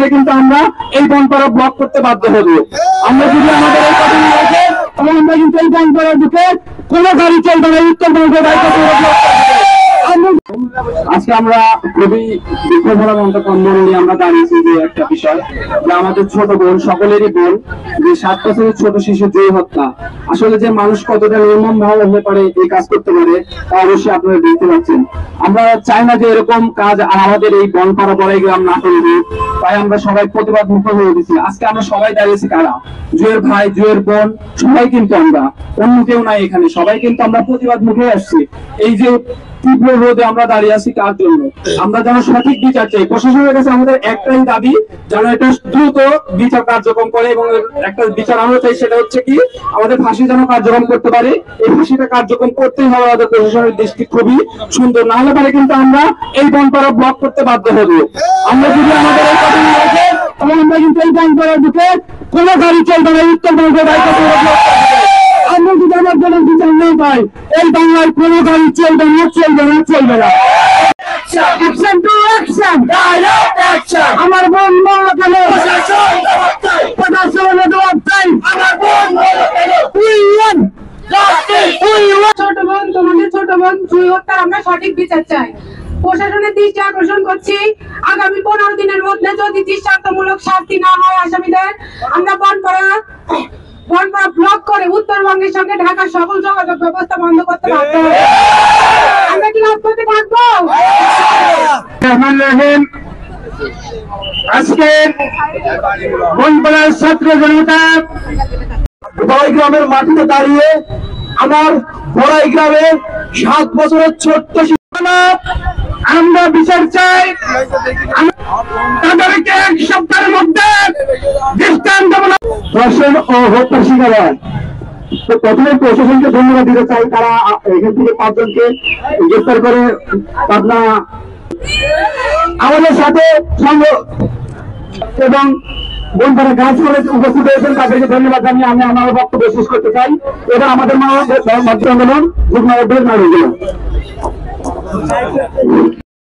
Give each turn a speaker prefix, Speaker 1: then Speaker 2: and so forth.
Speaker 1: পারে কিন্তু আমরা এই বনপাড়া ব্লক করতে বাধ্য হব। আমরা যদি আমাদের এই কথা না রাখি তাহলে আমরা কিন্তু এই বনপাড়ার দিকে কোনো গাড়ি চলবে না, উত্তরবঙ্গের আজকে আমরা খুবই দুঃখ ভরা মন্তব্য নিয়ে আমরা দাঁড়িয়েছি যে একটা বিষয় যে আমাদের ছোট বোন, সকলেরই বোন, যে 7 বছরের ছোট শিশু জুঁই হত্যা। আসলে যে মানুষ কতটা নির্মম ভাবে হতে পারে, এই কাজ করতে পারে, তা অবশ্যই আপনারা দেখতে পাচ্ছেন। আমরা চাই না যে এরকম কাজ আর আমাদের এই বনপাড়া বড়াই গ্রাম না করবে, তাই আমরা সবাই প্রতিবাদ মুখর হয়ে উঠেছি। আজকে আমরা সবাই দাঁড়িয়েছি কারা, জুঁয়ের ভাই, জুঁয়ের বোন, সবাই কিন্তু আমরা, অন্য কেউ নাই এখানে, সবাই কিন্তু আমরা প্রতিবাদ মুখে আসছি। এই যে তীব্র রোদে আমরা দাঁড়িয়ে আছি কার জন্য? আমরা যেন সঠিক বিচার চাই। প্রশাসনের কাছে আমাদের একটাই দাবি, যেন এটা দ্রুত বিচার কার্যক্রম করে, এবং একটা বিচার আমরা চাই, সেটা হচ্ছে কি আমাদের ফাঁসি যেন কার্যক্রম করতে পারে। এই ফাঁসিটা কার্যক্রম করতেই হবে, আমাদের প্রশাসনের দৃষ্টি খুবই সুন্দর, না হলে পারে কিন্তু আমরা এই বনপাড়া ব্লক করতে বাধ্য হব। আমরা যদি আমাদের এই কথা না রাখি তাহলে আমরা কিন্তু এই বনপাড়ার দিকে কোনো গাড়ি চলবে না, উত্তরবঙ্গের আমরা যদি আমার জন্য বিচার না পাই, এই বাংলায় কোনো গাড়ি চলবে না, চলবে না, চলবে না। Action to action, direct action. আমার বোন মরলো কেন? প্রশাসনের জবাব চাই। আমার বোন মরলো কেন? We want justice. We want.
Speaker 2: ছোট বোন, তোমাদের ছোট বোন জুঁই হত্যার আমরা সঠিক বিচার চাই। প্রশাসনের দৃষ্টি আকর্ষণ করছি, আগামী 15 দিনের মধ্যে যদি দৃষ্টান্তমূলক শাস্তি না হয় আসামিদের, আমরা বনপাড়া ব্লক করে উত্তরবঙ্গের সঙ্গে ঢাকার সকল যোগাযোগ ব্যবস্থা বন্ধ করতে বাধ্য হব। আমরা কি রাজপথে থাকবো?
Speaker 1: আজকে বনপাড়ার ছাত্র জনতা বড়াই গ্রামের মাটিতে দাঁড়িয়ে আমার বড়াই গ্রামের 7 বছরের ছোট্ট শিশুরা, আমরা বিচার চাই। তাদেরকে 1 সপ্তাহের মধ্যে দৃষ্টান্তমূলক ধর্ষণ ও হত্যার শিকার হয়। তো প্রথমে প্রশাসনকে ধন্যবাদ দিতে চাই, তারা এখান থেকে 5 জনকে গ্রেফতার করে পাবনা আমাদের সাথে এবং বনপাড়া গাছ কলেজ উপস্থিত হয়েছেন, তাদেরকে ধন্যবাদ জানিয়ে আমি আমার বক্তব্য শেষ করতে চাই। এবার আমাদের মানব আন্দোলন যুগ্ম আহ্বায়ক